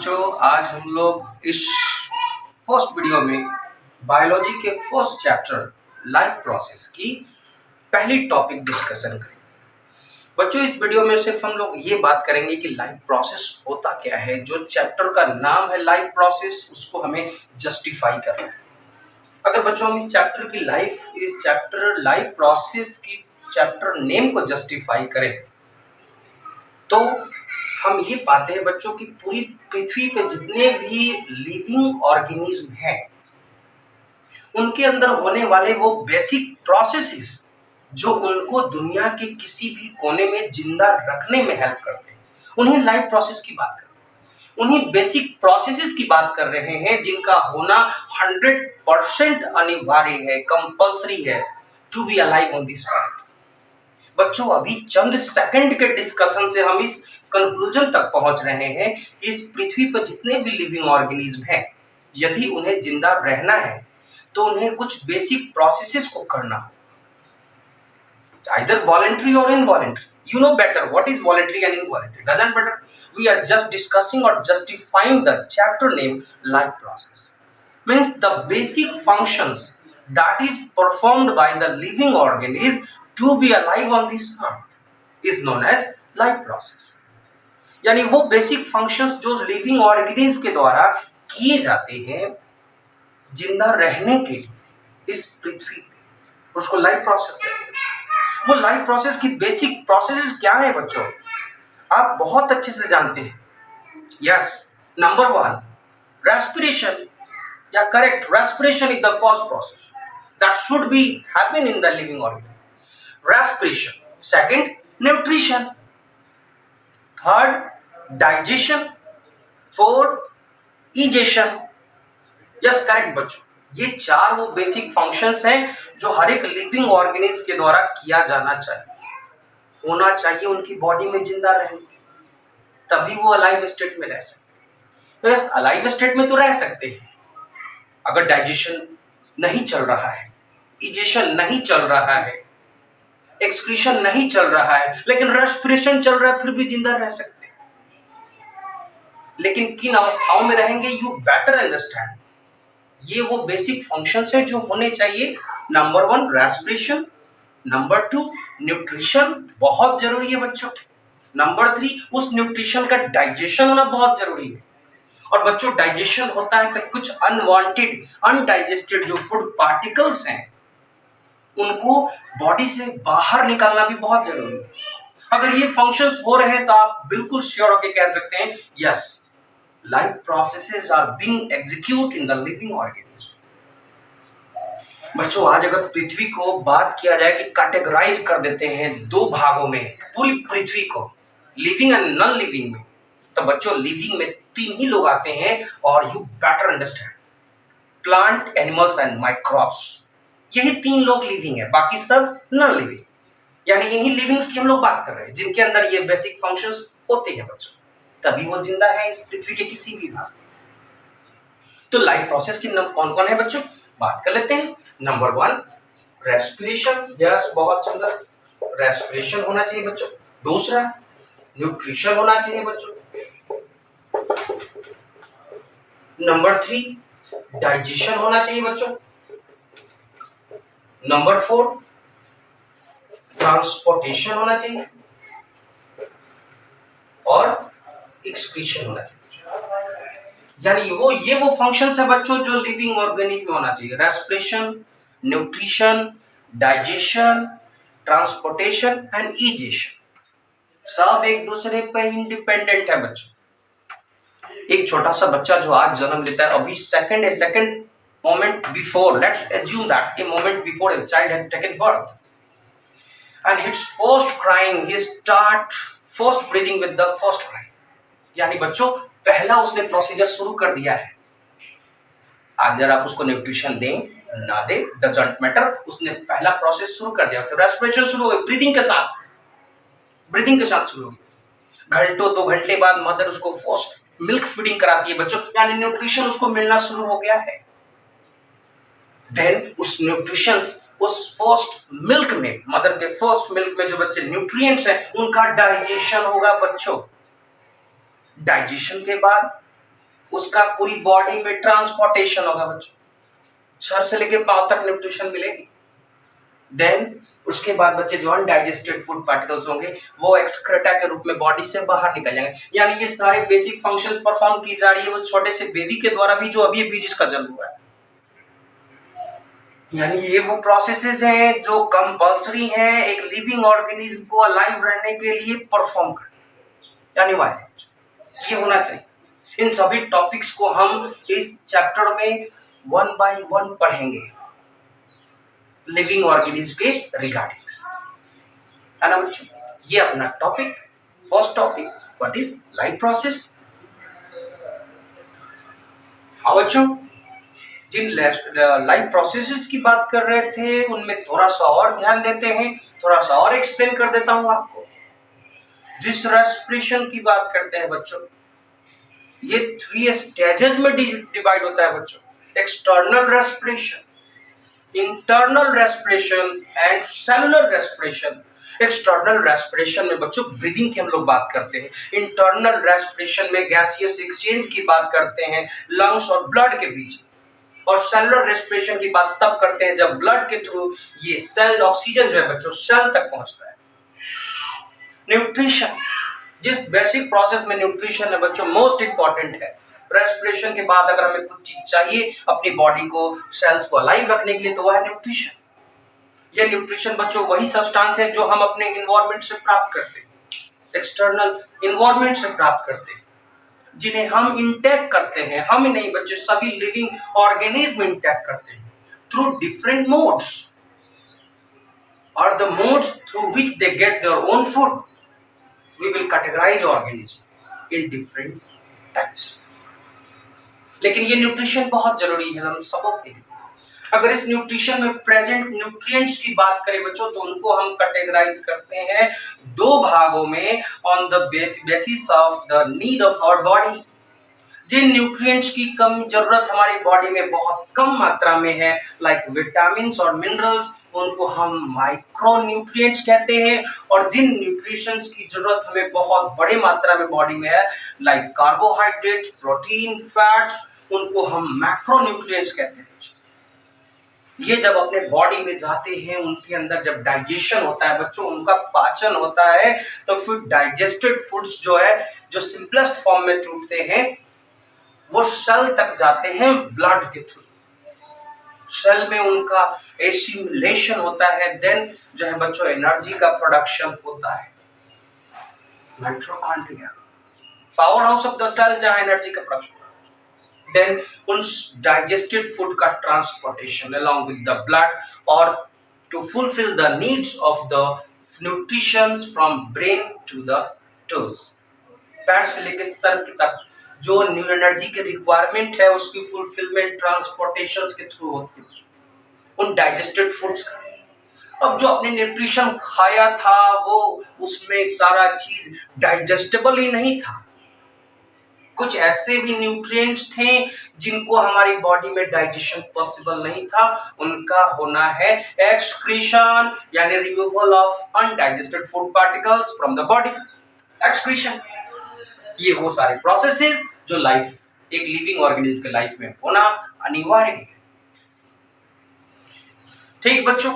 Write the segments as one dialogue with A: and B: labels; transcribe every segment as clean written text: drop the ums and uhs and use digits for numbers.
A: बच्चों, आज हम लोग इस फर्स्ट वीडियो में बायोलॉजी के फर्स्ट चैप्टर लाइफ प्रोसेस की पहली टॉपिक डिस्कशन करेंगे। बच्चों, इस वीडियो में सिर्फ हम लोग ये बात करेंगे कि लाइफ प्रोसेस होता क्या है। जो चैप्टर का नाम है लाइफ प्रोसेस, उसको हमें जस्टिफाई करना है। अगर बच्चों हम इस चैप्टर लाइफ प्रोसेस की चैप्टर नेम को जस्टिफाई करें तो हम ये पाते हैं बच्चों की पूरी पृथ्वी पे जितने भी लिविंग ऑर्गेनिज्म हैं उनके अंदर होने वाले वो बेसिक प्रोसेसेस जो उनको दुनिया के किसी भी कोने में जिंदा रखने में हेल्प करते हैं, उन्हीं लाइफ प्रोसेस की बात कर रहे हैं। उन्हीं बेसिक प्रोसेसेस की बात कर रहे हैं जिनका होना 100% अनिवार्य है, कंपल्सरी है to be alive on this earth. बच्चों, अभी चंद सेकंड के डिस्कशन से हम इस कंक्लूजन तक पहुंच रहे हैं कि इस पृथ्वी पर जितने भी लिविंग ऑर्गेनिज्म हैं, यदि उन्हें जिंदा रहना है तो उन्हें कुछ बेसिक प्रोसेसेस को करना, आइदर वॉलंटरी और involuntary. You know better what is voluntary and involuntary. Doesn't matter. We are just discussing or justifying the chapter name life process. Means the basic functions that is performed by the living organism to be alive on this earth is known as life process. यानी वो basic functions जो living organism के द्वारा किए जाते हैं जिंदा रहने के लिए इस पृथ्वी पे, उसको लाइफ प्रोसेस कहते हैं। वो लाइफ प्रोसेस की बेसिक प्रोसेसेस क्या है बच्चों, आप बहुत अच्छे से जानते हैं। यस, नंबर 1 रेस्पिरेशन, या correct, respiration is the first process that should be happen in the living organism. Respiration. Second, nutrition. Third, digestion. Fourth, egestion. Yes, correct बच्चों, ये 4 वो बेसिक फंक्शंस हैं जो हर एक लिविंग ऑर्गेनिज्म के द्वारा किया जाना चाहिए, होना चाहिए उनकी बॉडी में जिंदा रहने के, तभी वो अलाइव स्टेट में रह सकते हैं। तो अलाइव स्टेट में तो रह सकते हैं अगर डाइजेशन नहीं चल रहा है, इजेशन नहीं चल रहा है, एक्सक्रीशन नहीं चल रहा है, लेकिन रेस्पिरेशन चल रहा है, फिर भी जिंदा रह सकते हैं। लेकिन किन अवस्थाओं में रहेंगे, यू बेटर अंडरस्टैंड। ये वो बेसिक फंक्शंस है जो होने चाहिए। नंबर 1 रेस्पिरेशन, नंबर 2 न्यूट्रिशन, बहुत जरूरी है बच्चों। नंबर 3 उस न्यूट्रिशन का डाइजेशन होना बहुत जरूरी है। और बच्चों, डाइजेशन होता है तो कुछ अनवांटेड, अनडाइजेस्टेड जो फूड पार्टिकल्स हैं उनको बॉडी से बाहर निकालना भी बहुत जरूरी है। अगर ये फंक्शंस हो रहे हैं तो आप बिल्कुल श्योर होकर कह सकते हैं yes, life processes are being executed in the living organism. बच्चों, आज अगर पृथ्वी को बात किया जाए कि कैटेगराइज कर देते हैं 2 भागों में पूरी पृथ्वी को, लिविंग एंड नॉन लिविंग में, तो बच्चों लिविंग में 3 ही लोग आते हैं और you better understand, plant, animals and microbes. यही 3 लोग लिविंग है, बाकी सब नॉन लिविंग। यानी इन्हीं लिविंग्स की हम लोग बात कर रहे हैं जिनके अंदर ये बेसिक फंक्शंस होते हैं बच्चों, तभी वो जिंदा है इस पृथ्वी के किसी भी भाग। तो लाइफ प्रोसेस की कौन कौन है बच्चों, बात कर लेते हैं। Number 1 respiration. यस, बहुत सुंदर, रेस्पिरेशन होना चाहिए बच्चों। दूसरा, न्यूट्रिशन होना चाहिए बच्चों। नंबर 3 डाइजेशन होना चाहिए बच्चों। नंबर 4 ट्रांसपोर्टेशन होना चाहिए और एक्सक्रीशन होना चाहिए। यानी ये वो फंक्शंस है बच्चों जो लिविंग ऑर्गेनिज्म में होना चाहिए। Respiration, nutrition, digestion, transportation and egestion, सब एक दूसरे पर इंडिपेंडेंट है बच्चों। एक छोटा सा बच्चा जो आज जन्म लेता है, अभी second moment before, let's assume that a moment before a child has taken birth and hits first crying, he start first breathing with the first cry. यानी बच्चों पहला उसने प्रोसीजर शुरू कर दिया है। अगर आप उसको न्यूट्रिशन दें ना दें, डजंट मैटर, उसने पहला प्रोसेस शुरू कर दिया। रेस्पिरेशन शुरू हो गई, ब्रीदिंग के साथ शुरू हो गई। घंटों 2 घंटे बाद मदर उसको फर्स्ट मिल्क फीडिंग कराती है बच्चों, यानी न्यूट्रिशन उसको मिलना शुरू हो गया है। देन उस न्यूट्रिशन, उस फर्स्ट मिल्क में, मदर के फर्स्ट मिल्क में जो बच्चे न्यूट्रिएंट्स हैं उनका डाइजेशन होगा बच्चों। डाइजेशन के बाद उसका पूरी बॉडी में ट्रांसपोर्टेशन होगा बच्चों, सर से लेके पांव तक न्यूट्रिशन मिलेगी। देन उसके बाद बच्चे जो अनडाइजेस्टेड फूड पार्टिकल्स होंगे वो एक्सक्रेटा के रूप में बॉडी से बाहर निकल जाएंगे। यानी ये सारे बेसिक फंक्शंस परफॉर्म की जा रही है उस छोटे से बेबी के द्वारा भी जो अभी जिसका जन्म हुआ है। यानी ये वो प्रोसेसेस हैं जो कंपल्सरी हैं एक लिविंग ऑर्गेनिज्म को अलाइव रहने के लिए परफॉर्म करना, अनिवार्य ये होना चाहिए। इन सभी टॉपिक्स को हम इस चैप्टर में वन बाय वन पढ़ेंगे लिविंग ऑर्गेनिज्म के रिगार्डिंग, है ना बच्चों। ये अपना topic, first topic what is life process. हाँ बच्चों, जिन लाइफ प्रोसेसेस की बात कर रहे थे उनमें थोड़ा सा और ध्यान देते हैं, थोड़ा सा और एक्सप्लेन कर देता हूं आपको। जिस रेस्पिरेशन की बात करते हैं बच्चों, ये 3 स्टेजेस में डिवाइड होता है बच्चों। External respiration, internal respiration and cellular respiration. External respiration में बच्चों ब्रीदिंग की हम लोग बात करते हैं। इंटरनल रेस्पिरेशन में गैसियस एक्सचेंज की बात करते हैं लंग्स और ब्लड के बीच। और सेलुलर रेस्पिरेशन की बात तब करते हैं जब ब्लड के थ्रू ये सेल ऑक्सीजन जो है बच्चों सेल तक पहुंचता है। न्यूट्रिशन, जिस बेसिक प्रोसेस में न्यूट्रिशन है बच्चों मोस्ट इंपॉर्टेंट है। रेस्पिरेशन के बाद अगर हमें कुछ चीज चाहिए अपनी बॉडी को, सेल्स को अलाइव रखने के लिए, तो वह है न्यूट्रिशन। यह न्यूट्रिशन बच्चों वही सब्सटेंस है जो हम अपने इन्वायरमेंट से प्राप्त करते हैं, एक्सटर्नल इन्वायरमेंट से प्राप्त करते हैं, जिन्हें हम इंटेक करते हैं। हम ही नहीं बच्चे, सभी लिविंग ऑर्गेनिज्म इंटेक करते हैं थ्रू डिफरेंट मोड्स, और the modes through which they get their own food. We will categorize organism in different types. लेकिन ये न्यूट्रिशन बहुत जरूरी है हम सबों के लिए। अगर इस न्यूट्रिशन में प्रेजेंट न्यूट्रिएंट्स की बात करें बच्चों तो उनको हम कैटेगराइज करते हैं 2 भागों में on the basis of the need of our body. जिन न्यूट्रिएंट्स की कम जरूरत हमारी बॉडी में बहुत कम मात्रा में है, लाइक विटामिन्स और मिनरल्स, उनको हम माइक्रो न्यूट्रिएंट्स कहते हैं। और जिन न्यूट्रिशंस की जरूरत हमें बहुत बड़ी मात्रा में बॉडी में है, लाइक कार्बोहाइड्रेट्स, प्रोटीन, फैट्स, उनको हम मैक्रो न्यूट्रिएंट्स कहते हैं। ये जब अपने बॉडी में जाते हैं, उनके अंदर जब डाइजेशन होता है बच्चों, उनका पाचन होता है, तो फिर डाइजेस्टेड फूड्स जो है, जो सिंपलेस्ट फॉर्म में टूटते हैं, वो सेल तक जाते हैं ब्लड के थ्रू। सेल में उनका एसिमिलेशन होता है, देन जो है बच्चों एनर्जी का प्रोडक्शन होता है। Mitochondria, power house of the cell, जहां एनर्जी का प्रोडक्शन। देन उन डाइजेस्टेड फूड का transportation along with the blood or to fulfill the needs of the nutrition from brain to the toes। पैर से लेके सर तक जो न्यू एनर्जी के रिक्वायरमेंट है उसकी फुलफिलमेंट ट्रांसपोर्टेशन के थ्रू होती है उन डाइजेस्टेड फूड्स का। अब जो आपने न्यूट्रिशन खाया था वो उसमें सारा चीज डाइजेस्टेबल ही नहीं था। कुछ ऐसे भी न्यूट्रिएंट्स थे जिनको हमारी बॉडी में डाइजेशन पॉसिबल नहीं था, उनका होना है एक्सक्रीशन, यानी removal of undigested food particles from the body. Excretion, ये वो सारे प्रोसेसेस जो लाइफ, एक लिविंग ऑर्गेनिज्म के लाइफ में होना अनिवार्य है। ठीक बच्चों,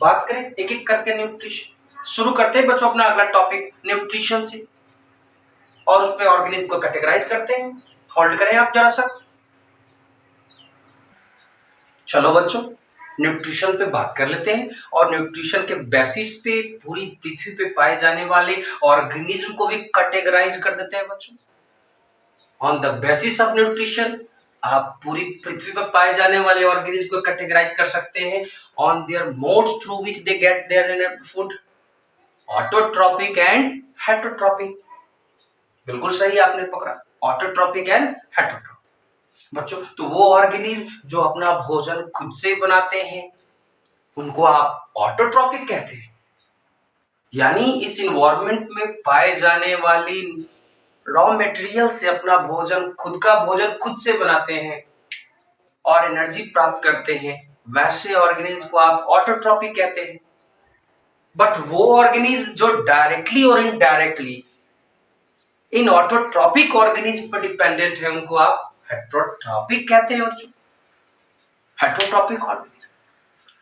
A: बात करें एक एक करके न्यूट्रिशन। शुरू करते हैं बच्चों अपना अगला टॉपिक न्यूट्रिशन से, और उस पे ऑर्गेनिज्म को कैटेगराइज करते हैं। होल्ड करें आप जरा सा। चलो बच्चों, न्यूट्रिशन पे बात कर लेते हैं, और न्यूट्रिशन के बेसिस पे पूरी पृथ्वी पे पाए जाने वाले ऑर्गेनिज्म को भी कैटेगराइज कर देते हैं बच्चों। On the basis of nutrition आप पूरी पृथ्वी पर पाए जाने वाले ऑर्गेनिज्म को कैटेगराइज कर सकते हैं on their modes through which they get their food, autotrophic and heterotrophic. बिल्कुल सही आपने पकड़ा, ऑटोट्रॉपिक एंड हेटरोट्रॉपिक। बच्चों, तो वो ऑर्गेनिज्म जो अपना भोजन खुद से बनाते हैं उनको आप ऑटोट्रॉपिक कहते हैं। यानी इस इन्वायरमेंट में पाए जाने वाली रॉ मटेरियल से अपना भोजन, खुद का भोजन खुद से बनाते हैं और एनर्जी प्राप्त करते हैं, वैसे ऑर्गेनिज्म को आप ऑटोट्रॉपिक कहते हैं। बट वो ऑर्गेनिज्म जो डायरेक्टली और इनडायरेक्टली इन ऑटोट्रॉपिक ऑर्गेनिज्म पर डिपेंडेंट है उनको आप हेटरोट्रॉपिक कहते हैं बच्चों। हेटरोट्रॉपिक ऑर्गेनिज्म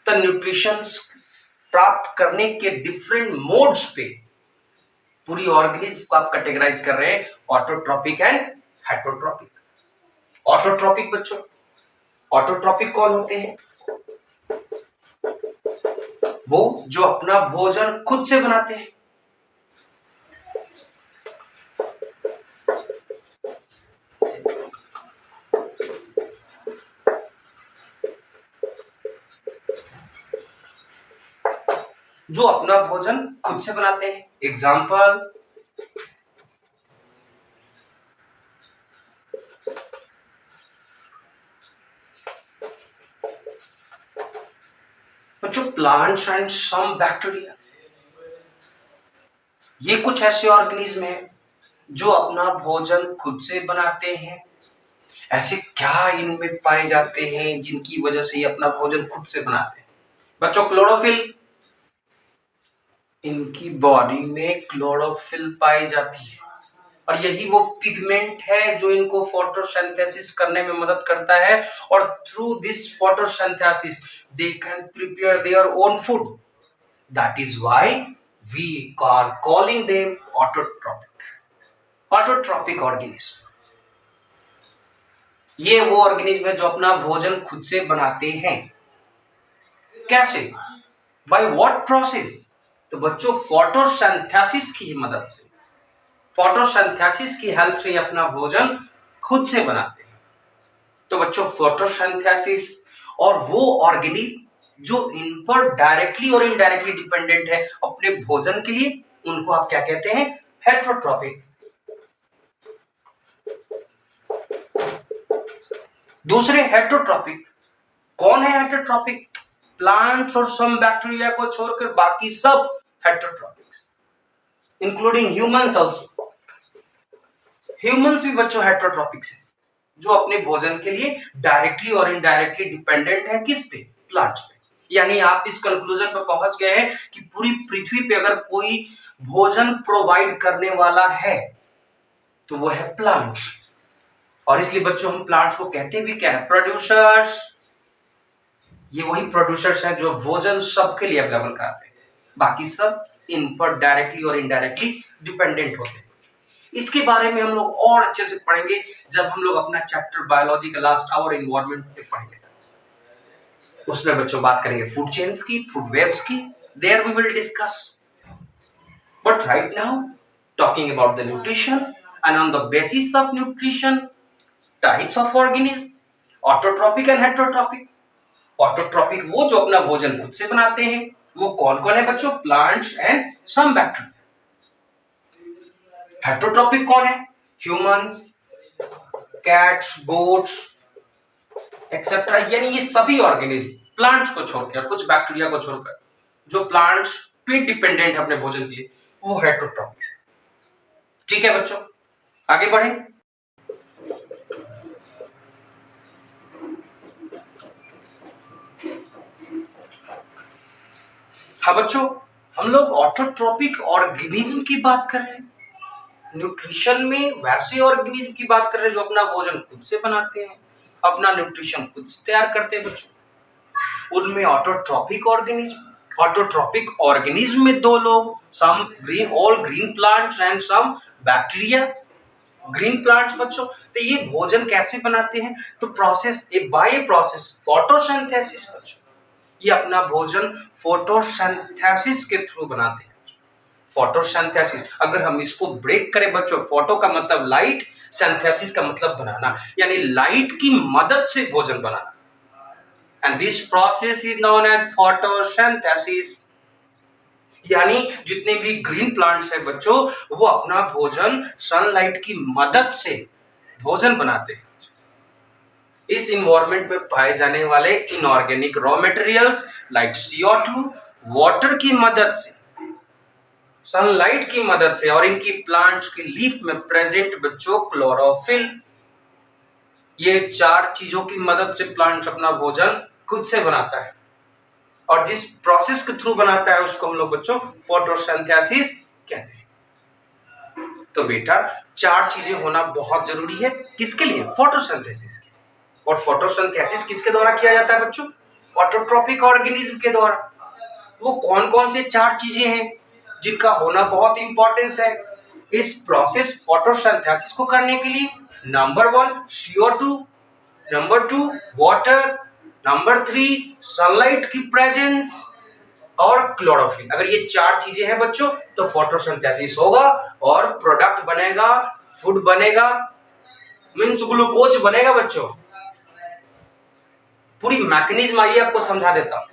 A: तो न्यूट्रिशन प्राप्त करने के डिफरेंट मोड्स पे पूरी ऑर्गेनिज्म को आप कैटेगराइज कर रहे हैं ऑटोट्रॉपिक एंड हेटरोट्रॉपिक। ऑटोट्रॉपिक बच्चों, ऑटोट्रॉपिक कौन होते हैं? वो जो अपना भोजन खुद से बनाते हैं। जो अपना भोजन खुद से बनाते हैं। एग्जाम्पल, बच्चों प्लांट्स एंड सम बैक्टीरिया, ये कुछ ऐसे ऑर्गेनिज्म हैं जो अपना भोजन खुद से बनाते हैं। ऐसे क्या इनमें पाए जाते हैं जिनकी वजह से ये अपना भोजन खुद से बनाते हैं? बच्चों क्लोरोफिल, इनकी बॉडी में क्लोरोफिल पाई जाती है और यही वो पिगमेंट है जो इनको फोटोसिंथेसिस करने में मदद करता है और through this photosynthesis they can prepare their own food. That is why we are calling them autotrophic. Autotrophic organism, ये वो ऑर्गेनिज्म है जो अपना भोजन खुद से बनाते हैं। कैसे? By what process? तो बच्चों फोटोसिंथेसिस की मदद से, फोटोसिंथेसिस की हेल्प से अपना भोजन खुद से बनाते हैं। तो बच्चों फोटोसिंथेसिस और वो ऑर्गेनिज्म जो इन पर डायरेक्टली और इनडायरेक्टली डिपेंडेंट है अपने भोजन के लिए, उनको आप क्या कहते हैं? हेटरोट्रॉपिक। दूसरे हेटरोट्रॉपिक कौन है? हेटरोट्रॉपिक प्लांट्स और सम बैक्टीरिया को छोड़कर बाकी सब हेटरोट्रॉपिक्स, इंक्लूडिंग ह्यूमंस आल्सो। ह्यूमंस भी बच्चों हेटरोट्रॉपिक्स हैं जो अपने भोजन के लिए डायरेक्टली और इनडायरेक्टली डिपेंडेंट है किस पे? प्लांट्स पे। यानी आप इस कंक्लूजन पर पहुंच गए हैं कि पूरी पृथ्वी पे अगर कोई भोजन प्रोवाइड करने वाला है तो वो है प्लांट्स। और इसलिए बच्चों हम प्लांट्स को कहते भी क्या है? प्रोड्यूसर्स। ये वही प्रोड्यूसर्स हैं जो भोजन सबके लिए अवेलेबल कराते हैं, बाकी सब इन पर डायरेक्टली और इनडायरेक्टली डिपेंडेंट होते हैं। इसके बारे में हम लोग और अच्छे से पढ़ेंगे जब हम लोग अपना चैप्टर बायोलॉजी का लास्ट आवर एनवायरनमेंट पे पढ़ेंगे। उसमें बच्चों बात करेंगे फूड चेन्स की, फूड वेव्स की, there we will discuss. But right now talking about the nutrition and on the basis of nutrition types of organism, autotrophic and heterotrophic. Autotrophic वो जो अपना भोजन खुद से बनाते हैं, वो कौन कौन है बच्चों? Plants and some bacteria. Heterotrophic कौन है? ह्यूमंस, कैट्स, गोट्स एक्सेट्रा, यानी ये सभी ऑर्गेनिज्म प्लांट्स को छोड़कर और कुछ बैक्टीरिया को छोड़कर जो प्लांट्स पे डिपेंडेंट है अपने भोजन के लिए, वो हेटरोट्रॉपिक है। ठीक है बच्चों, आगे बढ़े। हाँ बच्चों, हम लोग ऑटोट्रॉपिक ऑर्गेनिज्म की बात कर रहे हैं। न्यूट्रिशन में वैसे ऑर्गेनिज्म की बात कर रहे हैं जो अपना भोजन खुद से बनाते हैं, अपना न्यूट्रिशन खुद से तैयार करते हैं बच्चों। उनमें ऑटोट्रॉपिक ऑर्गेनिज्म में दो लोग, some green, all green plants and some bacteria. Green plants बच्चों, तो ये भोजन कैसे बनाते हैं? तो process, a by process photosynthesis बच्चों, ये अपना भोजन फोटोसिंथेसिस के थ्रू बनाते हैं। फोटोसिंथेसिस, अगर हम इसको ब्रेक करें बच्चों, फोटो का मतलब लाइट, सिंथेसिस का मतलब बनाना, यानी लाइट की मदद से भोजन बनाना। And this process is known as photosynthesis. यानी जितने भी ग्रीन प्लांट्स हैं बच्चों, वो अपना भोजन सनलाइट की मदद से भोजन बनाते हैं। इस इन्वायरमेंट में पाए जाने वाले inorganic raw materials like CO2 water की मदद से, सनलाइट की मदद से और इनकी प्लांट्स की लीफ में प्रेजेंट बच्चों क्लोरोफिल, ये चार चीजों की मदद से प्लांट्स अपना भोजन खुद से बनाता है। और जिस प्रोसेस के थ्रू बनाता है उसको हम लोग बच्चों फोटोसिंथेसिस कहते हैं। तो बेटा चार चीजें होना बहुत जरूरी है, किसके लिए? फोटोसिंथेसिस के। और फोटोसिंथेसिस किसके द्वारा किया जाता है बच्चों? ऑटोट्रॉपिक ऑर्गेनिज्म के द्वारा। वो कौन कौन से चार चीजें हैं जिनका होना बहुत इंपॉर्टेंस है इस प्रोसेस फोटोसिंथेसिस को करने के लिए? Number 1 CO2, number 2 water, number 3 sunlight की प्रेजेंस और क्लोरोफिल। अगर ये चार चीजें हैं बच्चों तो फोटोसिंथेसिस होगा और प्रोडक्ट बनेगा, फूड बनेगा, मींस ग्लूकोज बनेगा बच्चों। पूरी मैकेनिज्म आइए आपको समझा देता हूं।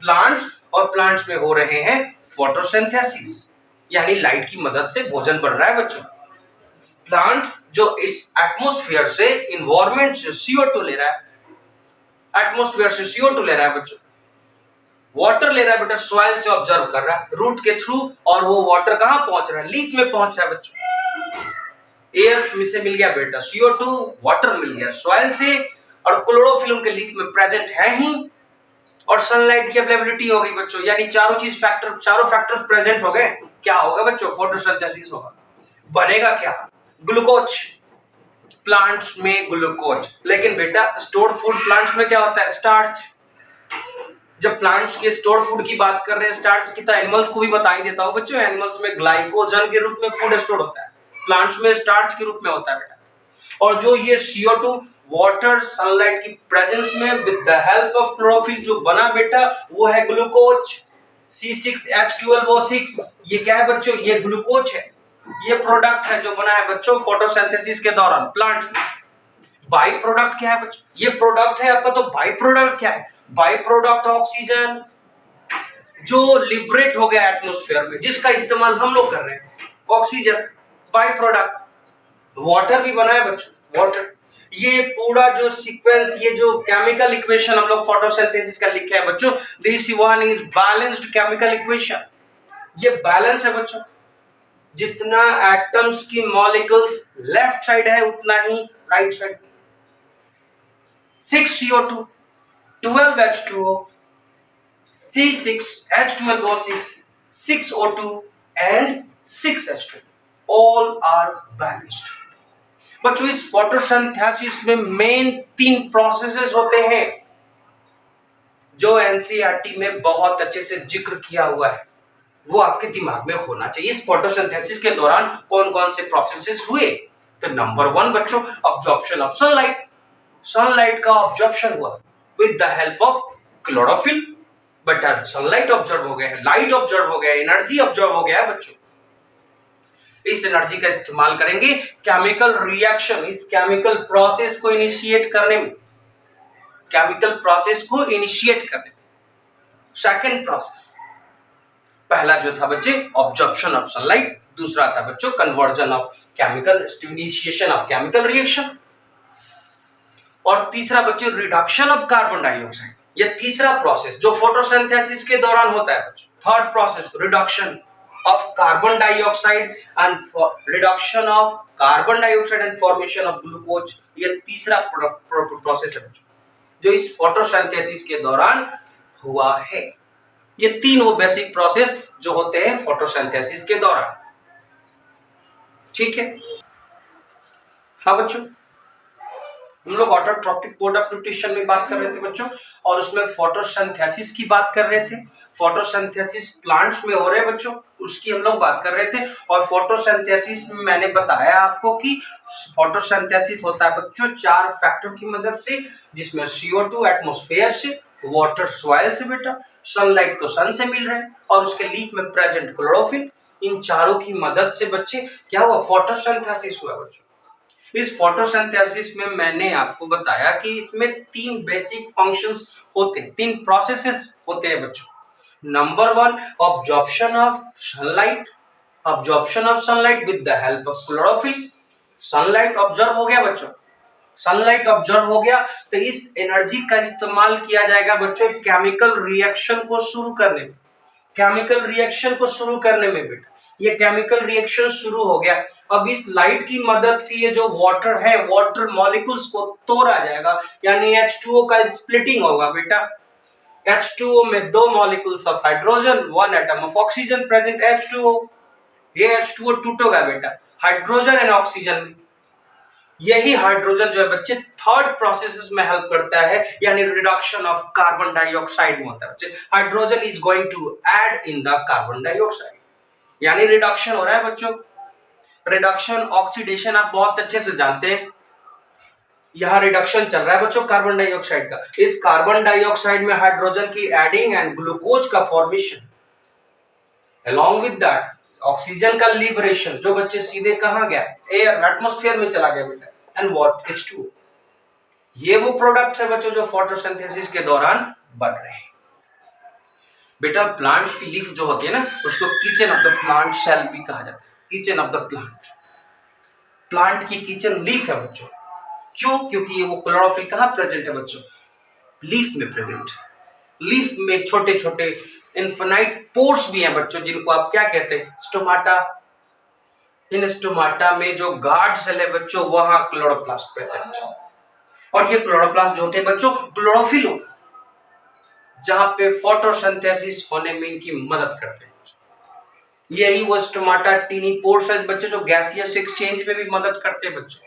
A: प्लांट्स और प्लांट्स में हो रहे हैं फोटोसिंथेसिस, यानी लाइट की मदद से भोजन बन रहा है बच्चों। प्लांट जो इस एटमॉस्फेयर से, इन्वायरमेंट से CO2 ले रहा है, एटमॉस्फेयर से CO2 ले रहा है बच्चों। वाटर ले रहा है बेटा, सॉइल से ऑब्जर्व कर रहा है रूट के थ्रू, और वो वाटर कहां पहुंच रहा है? लीफ में पहुंच रहा है बच्चों। एयर में से मिल गया बेटा CO2, वाटर मिल गया सॉइल से, और क्लोरोफिल उनके लीफ में प्रेजेंट है ही, और सनलाइट की अवेलेबिलिटी हो गई बच्चों। यानी चारों फैक्टर्स प्रेजेंट हो गए। क्या होगा बच्चों? फोटोसिंथेसिस होगा। बनेगा क्या? ग्लूकोज। प्लांट्स में ग्लूकोज। लेकिन बेटा स्टोर्ड फूड प्लांट्स में क्या होता है? स्टार्च। जब प्लांट्स के स्टोर फूड की बात कर रहे हैं स्टार्च की, तो एनिमल्स को भी बता ही देता हूं बच्चों। एनिमल्स में ग्लाइकोजन के रूप में फूड स्टोर होता है, प्लांट्स में स्टार्च के रूप में होता है बेटा। और जो ये CO2 वाटर सनलाइट की प्रेजेंस में with the help of chlorophyll जो बना बेटा, वो है ग्लूकोज C6H12O6। ये क्या है बच्चों? ये ग्लूकोज है। ये प्रोडक्ट है जो बना है बच्चों फोटोसिंथेसिस के दौरान प्लांट्स में। बाई प्रोडक्ट क्या है बच्चों? ये प्रोडक्ट है आपका। तो बाई प्रोडक्ट क्या है? बाई प्रोडक्ट ऑक्सीजन जो लिबरेट हो गया एटमॉस्फेयर में, जिसका इस्तेमाल हम लोग कर रहे हैं, ऑक्सीजन बाई प्रोडक्ट। वाटर भी बना है बच्चों, वाटर। ये पूरा जो सीक्वेंस, ये जो केमिकल इक्वेशन हम लोग फोटोसिंथेसिस का लिखे है बच्चों, this one is balanced chemical equation. ये बैलेंस है बच्चों। जितना एटम्स की मॉलिक्यूल्स लेफ्ट साइड है उतना ही right side. 6 CO2, 12 H2O, C6H12O6, 6 O2 and 6 H2, all are balanced। बच्चों इस फोटोसिंथेसिस में मेन 3 प्रोसेसेस होते हैं जो एनसीईआरटी में बहुत अच्छे से जिक्र किया हुआ है, वो आपके दिमाग में होना चाहिए। इस फोटोसिंथेसिस के दौरान कौन कौन से प्रोसेसेस हुए? तो नंबर 1 बच्चों, अब्जॉर्प्शन ऑफ सनलाइट। सनलाइट का अब्जॉर्प्शन हुआ with the help of chlorophyll. बेटा सनलाइट ऑब्जर्व हो गया है, लाइट ऑब्जर्व हो गया है, एनर्जी ऑब्जर्व हो गया है बच्चों। इस एनर्जी का इस्तेमाल करेंगे केमिकल रिएक्शन, इस केमिकल प्रोसेस को इनिशिएट करने में, केमिकल प्रोसेस को इनिशिएट करने में। सेकंड प्रोसेस, पहला जो था बच्चे ऑब्जर्प्शन ऑफ सनलाइट, दूसरा था बच्चों conversion of chemical, initiation of chemical reaction, और तीसरा बच्चों रिडक्शन ऑफ कार्बन डाइऑक्साइड। ये तीसरा प्रोसेस जो फोटोसिंथेसिस के दौरान होता है बच्चों। Third process reduction of carbon dioxide and formation of glucose. ये तीसरा प्रोसेस है बच्चों जो इस फोटोसिंथेसिस के दौरान हुआ है। ये 3 वो बेसिक प्रोसेस जो होते हैं फोटोसिंथेसिस के दौरान। ठीक है। हाँ बच्चों, हम लोग ऑटोट्रॉपिक मोड ऑफ न्यूट्रिशन में बात कर रहे थे बच्चों, और उसमें फोटोसिंथेसिस की बात कर रहे थे। फोटोसिंथेसिस प्लांट्स में हो रहे हैं बच्चों, उसकी हम लोग बात कर रहे थे। और फोटोसिंथेसिस में मैंने बताया आपको कि फोटोसिंथेसिस होता है बच्चों 4 फैक्टर की मदद से, जिसमें CO2 एटमॉस्फेयर से, वाटर सॉइल से बेटा, सनलाइट तो सन से मिल रहा है, और उसके लीफ में प्रेजेंट क्लोरोफिल। इन चारों की मदद से बच्चे क्या हुआ? फोटोसिंथेसिस हुआ बच्चों। इस फोटोसिंथेसिस में मैंने आपको बताया कि इसमें 3 बेसिक फंक्शंस होते हैं, 3 प्रोसेसेस होते हैं बच्चों। Number 1 absorption of sunlight, absorption of sunlight with the help of chlorophyll. Sunlight observe हो गया बच्चों, सनलाइट ऑब्जर्व हो गया तो इस एनर्जी का इस्तेमाल किया जाएगा बच्चों केमिकल रिएक्शन को शुरू करने में। केमिकल रिएक्शन को शुरू करने में बेटा ये केमिकल रिएक्शन शुरू हो गया। अब इस लाइट की मदद से ये जो वाटर है, वाटर मॉलिक्यूल्स को तोड़ा जाएगा, यानी H2O का स्प्लिटिंग होगा बेटा। H2O में 2 molecules of hydrogen, 1 atom of oxygen present H2O। ये H2O टूटेगा बेटा, हाइड्रोजन एंड ऑक्सीजन, यही हाइड्रोजन जो है बच्चे थर्ड प्रोसेसेस में हेल्प करता है, यानी रिडक्शन ऑफ कार्बन डाइऑक्साइड में होता है बच्चे। Hydrogen is going to add in the carbon dioxide, यानी रिडक्शन हो रहा है बच्चों। रिडक्शन ऑक्सीडेशन आप बहुत अच्छे से जानते हैं, यहां रिडक्शन चल रहा है बच्चों कार्बन डाइऑक्साइड का। इस कार्बन डाइऑक्साइड में हाइड्रोजन की एडिंग एंड ग्लूकोज का formation, along with that oxygen का लिबरेशन, जो बच्चे सीधे कहां गया, एयर एटमॉस्फेयर में चला गया बेटा, एंड व्हाट H2। ये वो प्रोडक्ट्स है बच्चों जो फोटोसिंथेसिस के दौरान बन रहे हैं बेटा। प्लांट्स की लीफ जो होती है ना, उसको kitchen of the plant cell भी कहा जाता है, kitchen of the plant. Plant की किचन लीफ है बच्चों, क्यों? क्योंकि ये वो क्लोरोफिल कहां प्रेजेंट है बच्चों, लीफ में प्रेजेंट है। लीफ में छोटे छोटे इन्फिनाइट पोर्स भी हैं बच्चों, जिनको आप क्या कहते हैं, स्टोमाटा। इन स्टोमाटा में जो गार्ड सेल है बच्चों, वहां क्लोरोप्लास्ट प्रेजेंट है। और ये क्लोरोप्लास्ट जो होते हैं बच्चों क्लोरोफिल, जहां पे फोटोसिंथेसिस होने में इनकी मदद करते हैं। यही वो स्टोमाटा टीनी पोर्स है बच्चों, जो गैसियस एक्सचेंज में भी मदद करते हैं बच्चों।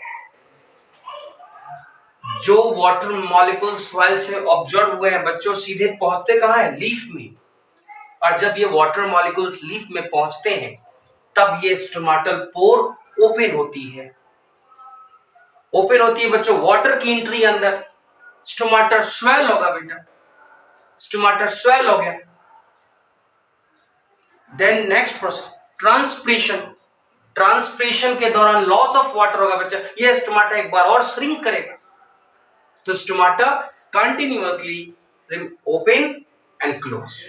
A: जो वाटर मॉलिक्यूल्स सॉइल से ऑब्जर्व हुए हैं बच्चों, सीधे पहुंचते कहां है, लीफ में। और जब ये वाटर मॉलिक्यूल्स लीफ में पहुंचते हैं, तब ये स्टोमाटल पोर ओपन होती है। ओपन होती है बच्चों, वाटर की एंट्री अंदर, स्टोमाटा स्वेल होगा बेटा, स्टोमाटा स्वेल हो गया। Then next process transpiration. Transpiration के दौरान लॉस ऑफ वाटर होगा बच्चा, ये स्टोमाटा एक बार और श्रिंक करेगा। तो stomata continuously open and close,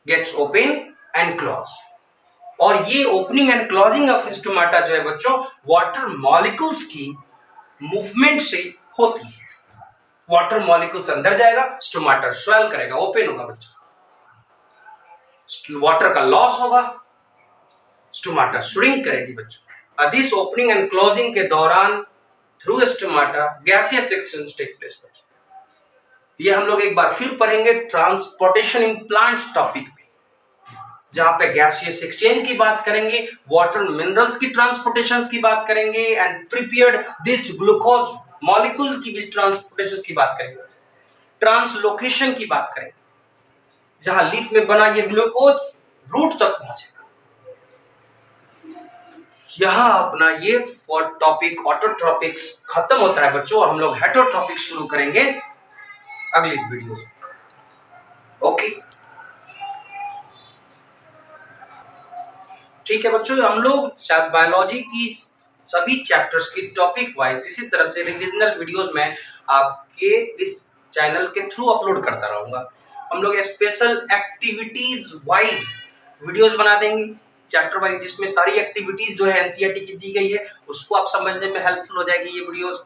A: gets open and close. और ये opening and closing of stomata जो है बच्चों, वाटर मॉलिक्यूल्स की मूवमेंट से होती है। वाटर मॉलिक्यूल्स अंदर जाएगा, स्टोमाटा स्वेल करेगा, ओपन होगा बच्चों, वाटर का लॉस होगा, स्टोमाटा श्रिंक करेगी बच्चों। दिस ओपनिंग एंड क्लोजिंग के दौरान through stomata gaseous exchange take place बच्चों। ये हम लोग एक बार फिर पढ़ेंगे ट्रांसपोर्टेशन इन प्लांट्स टॉपिक में, जहां पे गैसियस एक्सचेंज की बात करेंगे, वाटर मिनरल्स की ट्रांसपोर्टेशन की बात करेंगे, and prepared this glucose molecules की भी ट्रांसपोर्टेशन की बात करेंगे, ट्रांसलोकेशन की बात करेंगे, जहां लीफ में बना ये ग्लूकोज रूट तक पहुंचेगा। यहां अपना ये टॉपिक ऑटोट्रॉपिक्स खत्म होता है बच्चों, और हम लोग हेटरोट्रॉपिक्स शुरू करेंगे अगली वीडियो में। ओके, ठीक है बच्चों, हम लोग बायोलॉजी की सभी चैप्टर्स की टॉपिक वाइज इसी तरह से रिविजनल वीडियोस में आपके इस चैनल के थ्रू अपलोड करता रहूंगा। हम लोग स्पेशल एक्टिविटीज वाइज वीडियोस बना देंगे चैप्टर वाइज, जिसमें सारी एक्टिविटीज जो है एनसीईआरटी की दी गई है उसको आप समझने में हेल्पफुल हो जाएगी ये वीडियोस।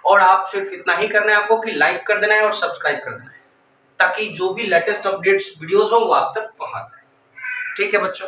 A: और आप सिर्फ इतना ही करना है आपको कि लाइक कर देना है और सब्सक्राइब कर देना है, ताकि जो भी लेटेस्ट अपडेट्स वीडियोस हो वो आप तक पहुंच जाए। ठीक है बच्चों।